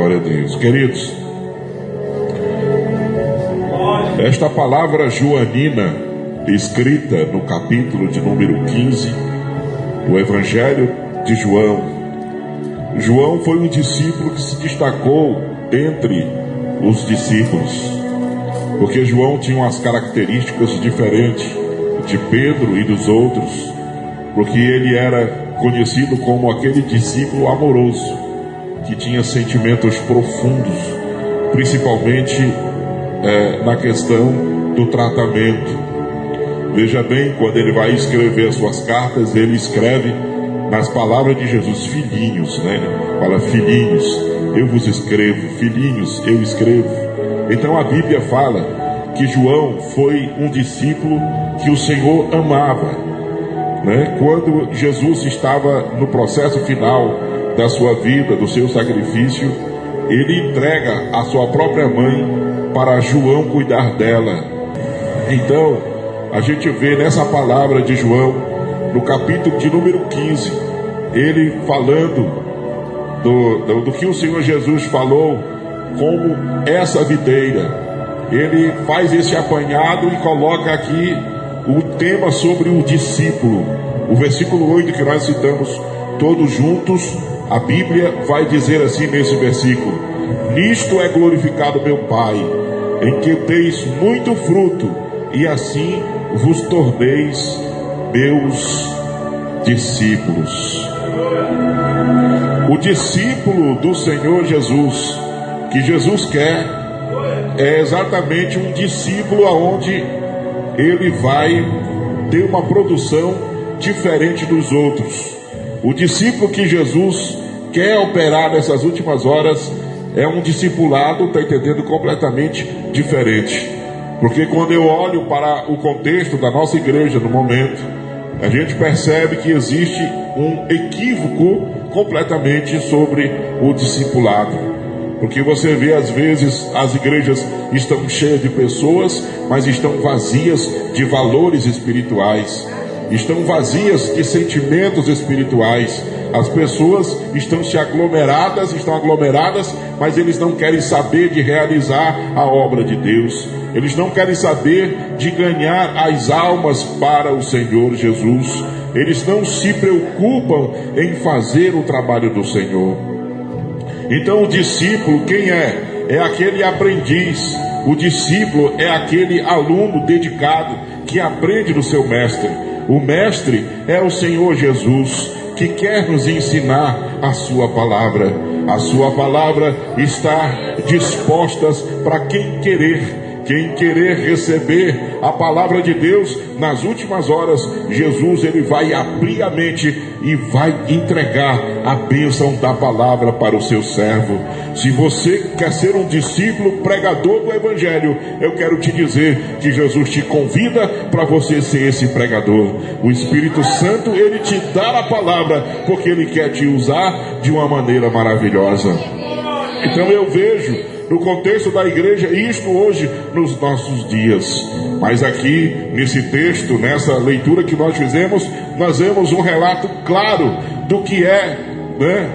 Glória a Deus. Queridos, esta palavra joanina, escrita no capítulo de número 15 do Evangelho de João. João foi um discípulo que se destacou entre os discípulos, porque João tinha umas características diferentes de Pedro e dos outros, porque ele era conhecido como aquele discípulo amoroso, que tinha sentimentos profundos, principalmente na questão do tratamento. Veja bem, quando ele vai escrever as suas cartas, ele escreve nas palavras de Jesus, filhinhos, né? Fala, filhinhos, eu vos escrevo, filhinhos, eu escrevo. Então a Bíblia fala que João foi um discípulo que o Senhor amava, né? Quando Jesus estava no processo final da sua vida, do seu sacrifício, ele entrega a sua própria mãe para João cuidar dela. Então a gente vê nessa palavra de João, no capítulo de número 15, ele falando do que o Senhor Jesus falou como essa videira. Ele faz esse apanhado e coloca aqui o tema sobre o discípulo. O versículo 8 que nós citamos todos juntos, a Bíblia vai dizer assim nesse versículo: nisto é glorificado meu Pai, em que deis muito fruto, e assim vos torneis meus discípulos. O discípulo do Senhor Jesus, que Jesus quer, é exatamente um discípulo aonde ele vai ter uma produção diferente dos outros. O discípulo que Jesus quer operar nessas últimas horas é um discipulado, está entendendo, completamente diferente. Porque quando eu olho para o contexto da nossa igreja no momento, a gente percebe que existe um equívoco completamente sobre o discipulado. Porque você vê, às vezes, as igrejas estão cheias de pessoas, mas estão vazias de valores espirituais, estão vazias de sentimentos espirituais. As pessoas estão aglomeradas, mas eles não querem saber de realizar a obra de Deus. Eles não querem saber de ganhar as almas para o Senhor Jesus. Eles não se preocupam em fazer o trabalho do Senhor. Então o discípulo, quem é? É aquele aprendiz. O discípulo é aquele aluno dedicado que aprende do seu mestre. O mestre é o Senhor Jesus, que quer nos ensinar a sua palavra. A sua palavra está disposta para quem querer receber a palavra de Deus. Nas últimas horas, Jesus ele vai abrir a mente e vai entregar a bênção da palavra para o seu servo. Se você quer ser um discípulo pregador do Evangelho, eu quero te dizer que Jesus te convida para você ser esse pregador. O Espírito Santo, ele te dá a palavra porque ele quer te usar de uma maneira maravilhosa. Então eu vejo no contexto da igreja isto hoje nos nossos dias. Mas aqui nesse texto, nessa leitura que nós fizemos, nós vemos um relato claro do que é,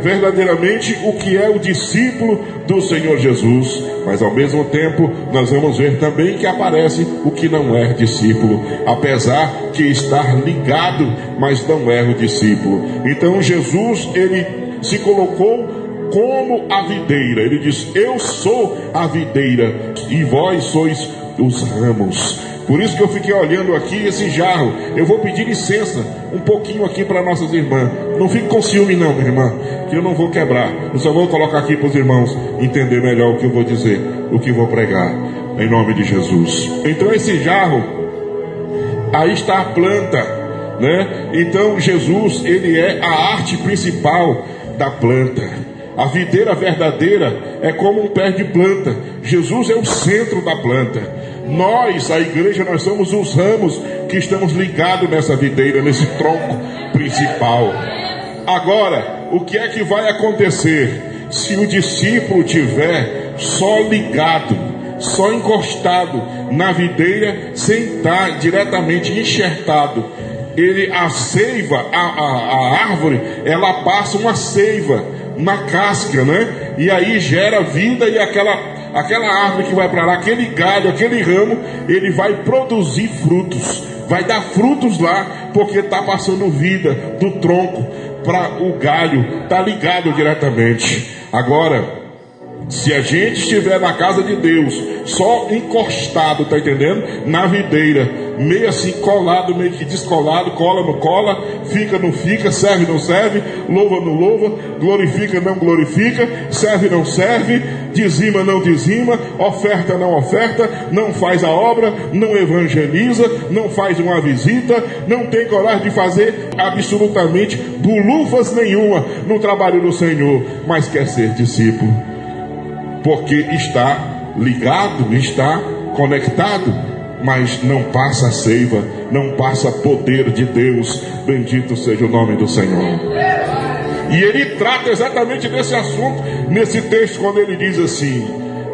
verdadeiramente o que é o discípulo do Senhor Jesus. Mas ao mesmo tempo nós vamos ver também que aparece o que não é discípulo, apesar que estar ligado, mas não é o discípulo. Então Jesus, ele se colocou como a videira. Ele diz: eu sou a videira e vós sois os ramos. Por isso que eu fiquei olhando aqui esse jarro. Eu vou pedir licença um pouquinho aqui para nossas irmãs. Não fique com ciúme não, minha irmã, que eu não vou quebrar. Eu só vou colocar aqui para os irmãos entender melhor o que eu vou dizer, o que vou pregar, em nome de Jesus. Então esse jarro, aí está a planta, né? Então Jesus, ele é a arte principal da planta. A videira verdadeira é como um pé de planta. Jesus é o centro da planta. Nós, a igreja, nós somos os ramos que estamos ligados nessa videira, nesse tronco principal. Agora, o que é que vai acontecer se o discípulo tiver só ligado, só encostado na videira, sem estar diretamente enxertado? A seiva, a árvore, ela passa uma seiva na casca, né? e aí gera vida, e aquela árvore que vai para lá, aquele galho, aquele ramo, ele vai produzir frutos, vai dar frutos lá, porque está passando vida do tronco para o galho, está ligado diretamente. Agora, se a gente estiver na casa de Deus, só encostado, tá entendendo? Na videira, meio assim colado, meio que descolado, cola não cola, fica não fica, serve não serve, louva não louva, glorifica não glorifica, serve não serve, dizima não dizima, oferta não oferta, não faz a obra, não evangeliza, não faz uma visita, não tem coragem de fazer absolutamente bulufas nenhuma no trabalho do Senhor, mas quer ser discípulo, porque está ligado, está conectado, mas não passa a seiva, não passa poder de Deus. Bendito seja o nome do Senhor. E ele trata exatamente desse assunto nesse texto, quando ele diz assim: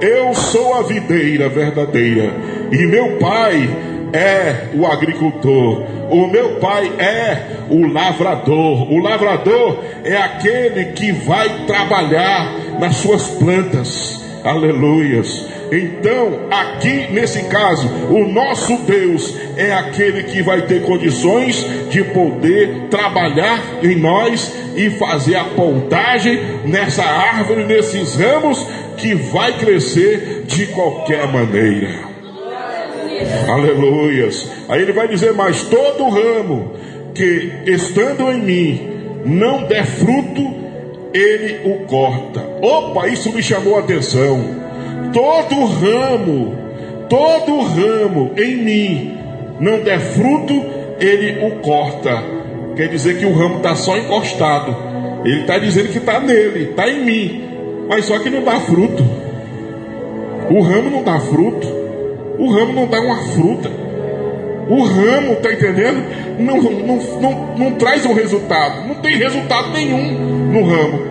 eu sou a videira verdadeira, e meu pai é o agricultor, o meu pai é o lavrador. O lavrador é aquele que vai trabalhar nas suas plantas. Aleluias. Então, aqui nesse caso, o nosso Deus é aquele que vai ter condições de poder trabalhar em nós e fazer a pontagem nessa árvore, nesses ramos, que vai crescer de qualquer maneira. Aleluias. Aí ele vai dizer mais: todo ramo que estando em mim não der fruto, ele o corta. Opa, isso me chamou a atenção. Todo ramo em mim não der fruto, ele o corta. Quer dizer que o ramo está só encostado. Ele está dizendo que está nele, está em mim, mas só que não dá fruto. O ramo não dá fruto. O ramo não dá uma fruta. O ramo, está entendendo? Não traz um resultado. Não tem resultado nenhum no ramo.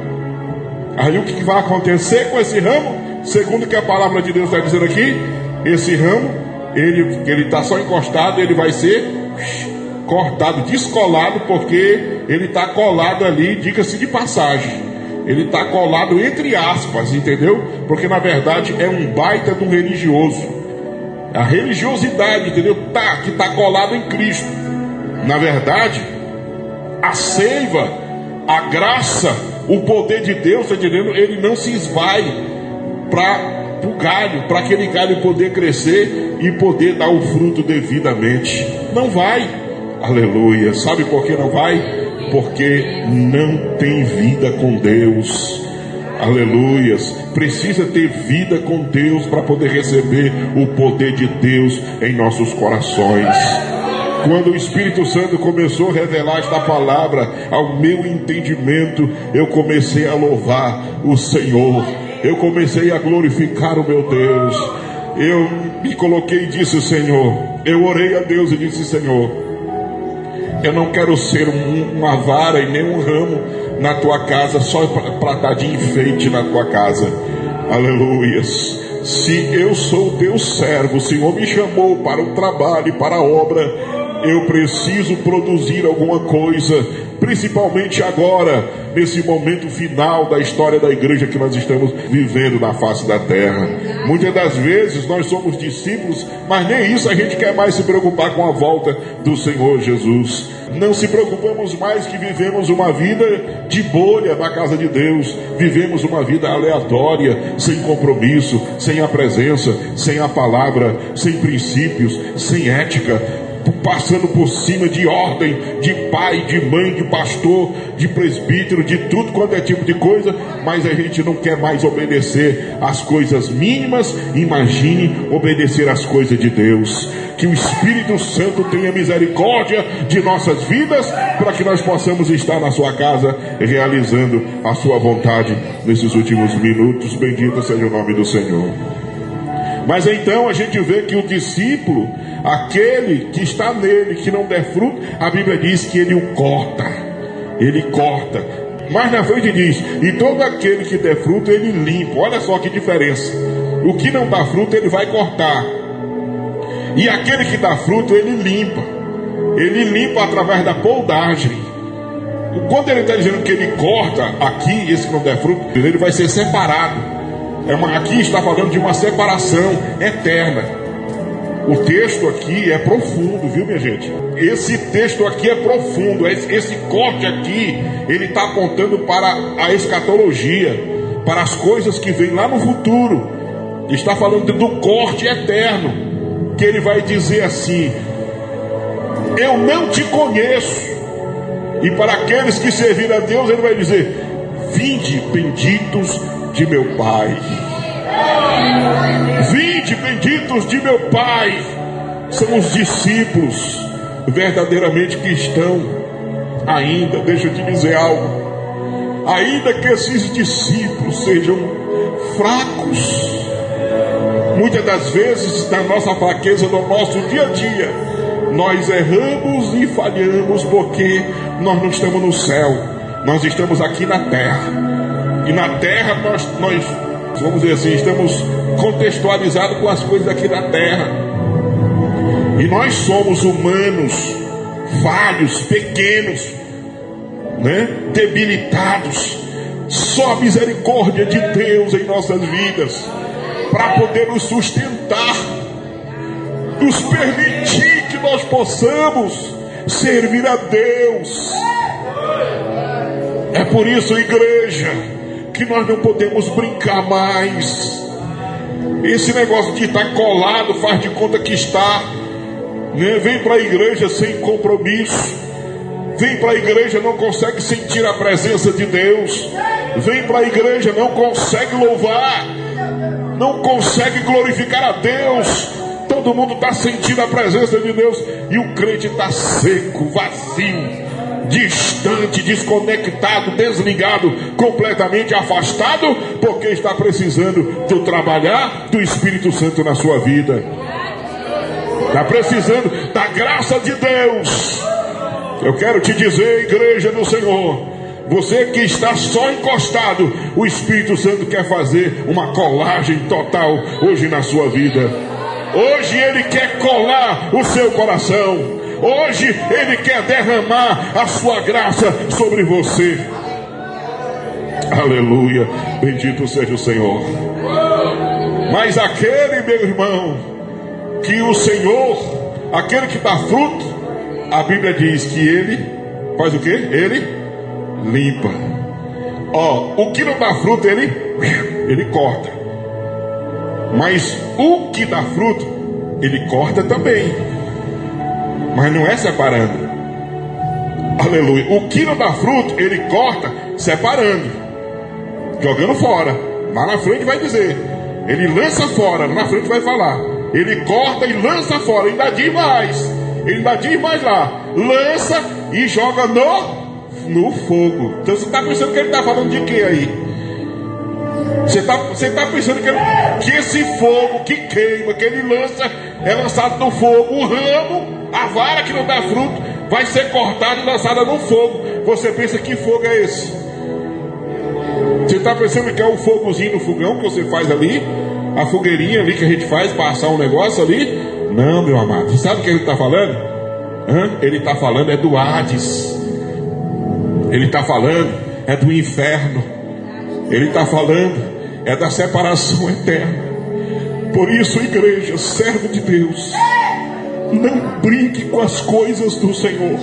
Aí o que vai acontecer com esse ramo? Segundo o que a palavra de Deus está dizendo aqui, esse ramo, ele está só encostado, ele vai ser cortado, descolado, porque ele está colado ali, diga-se de passagem. Ele está colado entre aspas, entendeu? Porque na verdade é um baita de um religioso. A religiosidade, entendeu? Que está colado em Cristo. Na verdade, a seiva, a graça, o poder de Deus, está entendendo? Ele não se esvai para o galho, para aquele galho poder crescer e poder dar o fruto devidamente. Não vai. Aleluia. Sabe por que não vai? Porque não tem vida com Deus. Aleluias. Precisa ter vida com Deus para poder receber o poder de Deus em nossos corações. Quando o Espírito Santo começou a revelar esta palavra ao meu entendimento, eu comecei a louvar o Senhor. Eu comecei a glorificar o meu Deus. Eu me coloquei e disse: Senhor, eu orei a Deus e disse: Senhor, eu não quero ser uma vara e nem um ramo na tua casa, só para estar de enfeite na tua casa. Aleluias. Se eu sou o teu servo, o Senhor me chamou para o trabalho e para a obra, eu preciso produzir alguma coisa, principalmente agora, nesse momento final da história da igreja que nós estamos vivendo na face da terra. Muitas das vezes nós somos discípulos, mas nem isso a gente quer mais se preocupar com a volta do Senhor Jesus. Não se preocupamos mais que vivemos uma vida de bolha na casa de Deus, vivemos uma vida aleatória, sem compromisso, sem a presença, sem a palavra, sem princípios, sem ética, passando por cima de ordem, de pai, de mãe, de pastor, de presbítero, de tudo quanto é tipo de coisa, mas a gente não quer mais obedecer às coisas mínimas. Imagine obedecer às coisas de Deus. Que o Espírito Santo tenha misericórdia de nossas vidas, para que nós possamos estar na sua casa realizando a sua vontade nesses últimos minutos. Bendito seja o nome do Senhor. Mas então a gente vê que o discípulo, aquele que está nele, que não der fruto, a Bíblia diz que ele o corta. Ele corta. Mais na frente diz: e todo aquele que der fruto, ele limpa. Olha só que diferença. O que não dá fruto, ele vai cortar. E aquele que dá fruto, ele limpa. Ele limpa através da poldagem. Quando ele está dizendo que ele corta aqui, esse que não der fruto, ele vai ser separado. Aqui está falando de uma separação eterna. O texto aqui é profundo, viu, minha gente? Esse texto aqui é profundo. Esse corte aqui, ele está apontando para a escatologia, para as coisas que vêm lá no futuro. Está falando do corte eterno, que ele vai dizer assim: eu não te conheço. E para aqueles que serviram a Deus, ele vai dizer: vinde benditos de meu Pai. Vinde benditos de meu Pai. São os discípulos verdadeiramente que estão ainda. Deixa eu te dizer algo. Ainda que esses discípulos sejam fracos, muitas das vezes na nossa fraqueza, no nosso dia a dia, nós erramos e falhamos, porque nós não estamos no céu, nós estamos aqui na terra. E na terra nós vamos dizer assim, estamos contextualizados com as coisas aqui da terra. E nós somos humanos, falhos, pequenos, né? Debilitados. Só a misericórdia de Deus em nossas vidas para poder nos sustentar, nos permitir que nós possamos servir a Deus. É por isso, igreja, que nós não podemos brincar mais. Esse negócio de estar colado, faz de conta que está, né? Vem para a igreja sem compromisso. Vem para a igreja, não consegue sentir a presença de Deus. Vem para a igreja, não consegue louvar, não consegue glorificar a Deus. Todo mundo está sentindo a presença de Deus, e o crente está seco, vazio, distante, desconectado, desligado, completamente afastado, porque está precisando do trabalhar do Espírito Santo na sua vida. Está precisando da graça de Deus. Eu quero te dizer, igreja do Senhor, você que está só encostado, o Espírito Santo quer fazer uma colagem total hoje na sua vida. Hoje Ele quer colar o seu coração. Hoje Ele quer derramar a sua graça sobre você. Aleluia, bendito seja o Senhor. Mas aquele, meu irmão, que o Senhor, aquele que dá fruto, a Bíblia diz que ele faz o quê? Ele limpa. O que não dá fruto, ele corta. Mas o que dá fruto, ele corta também. Mas não é separando. Aleluia. O que não dá fruto, ele corta separando, jogando fora. Lá na frente vai dizer. Ele lança fora, lá na frente vai falar. Ele corta e lança fora, ainda diz mais. Ele ainda diz mais lá, lança e joga no fogo. Então você está pensando que ele está falando de quê aí? Você está pensando que esse fogo que queima, que ele lança, é lançado no fogo. O ramo, a vara que não dá fruto, vai ser cortada e lançada no fogo. Você pensa que fogo é esse? Você está pensando que é um fogozinho no fogão que você faz ali? A fogueirinha ali que a gente faz para assar um negócio ali? Não, meu amado, você sabe o que ele está falando? Ele está falando é do Hades. Ele está falando é do inferno. Ele está falando é da separação eterna. Por isso, igreja, servo de Deus, não brinque com as coisas do Senhor.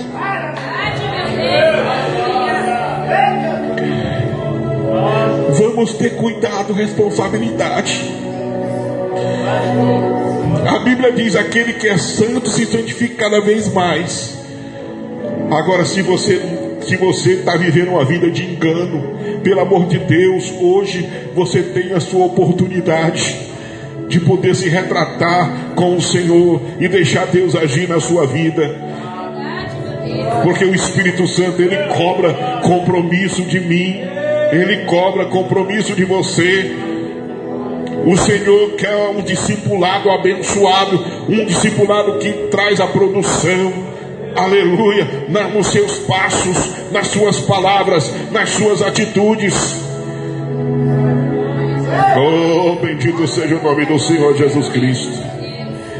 Vamos ter cuidado, responsabilidade. A Bíblia diz: aquele que é santo se santifica cada vez mais. Agora, se você está vivendo uma vida de engano, pelo amor de Deus, hoje você tem a sua oportunidade de poder se retratar com o Senhor e deixar Deus agir na sua vida. Porque o Espírito Santo, ele cobra compromisso de mim, ele cobra compromisso de você. O Senhor quer um discipulado abençoado, um discipulado que traz a produção, aleluia, nos seus passos, nas suas palavras, nas suas atitudes. Oh, bendito seja o nome do Senhor Jesus Cristo.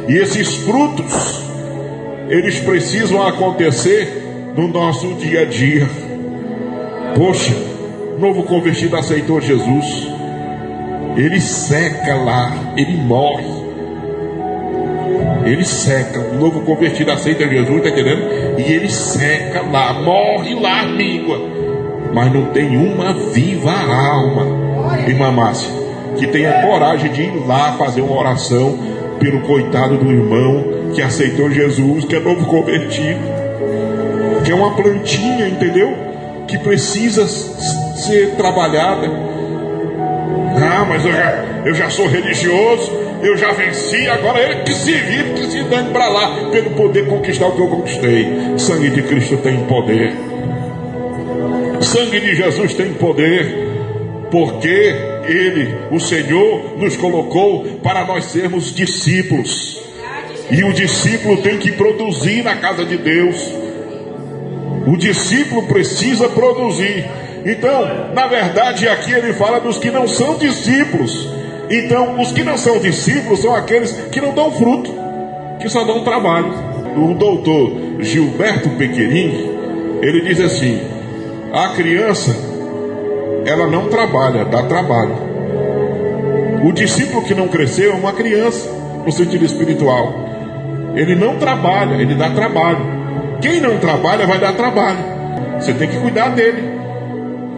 E esses frutos, eles precisam acontecer no nosso dia a dia. Poxa, novo convertido aceitou Jesus, ele seca lá, ele morre, ele seca. O novo convertido aceita Jesus, está entendendo? E ele seca lá, morre lá, míngua, mas não tem uma viva alma, irmã Márcia, que tenha coragem de ir lá fazer uma oração pelo coitado do irmão que aceitou Jesus, que é novo convertido, que é uma plantinha, entendeu? Que precisa ser trabalhada. Ah, mas eu já sou religioso, eu já venci, agora ele que se vire, que se dane para lá, pelo poder conquistar o que eu conquistei. Sangue de Cristo tem poder, sangue de Jesus tem poder, porque Ele, o Senhor, nos colocou para nós sermos discípulos, e o discípulo tem que produzir na casa de Deus. O discípulo precisa produzir. Então, na verdade, aqui ele fala dos que não são discípulos. Então, os que não são discípulos são aqueles que não dão fruto, que só dão trabalho. O doutor Gilberto Pequerini, ele diz assim: a criança, ela não trabalha, dá trabalho. O discípulo que não cresceu é uma criança, no sentido espiritual. Ele não trabalha, ele dá trabalho. Quem não trabalha vai dar trabalho. Você tem que cuidar dele.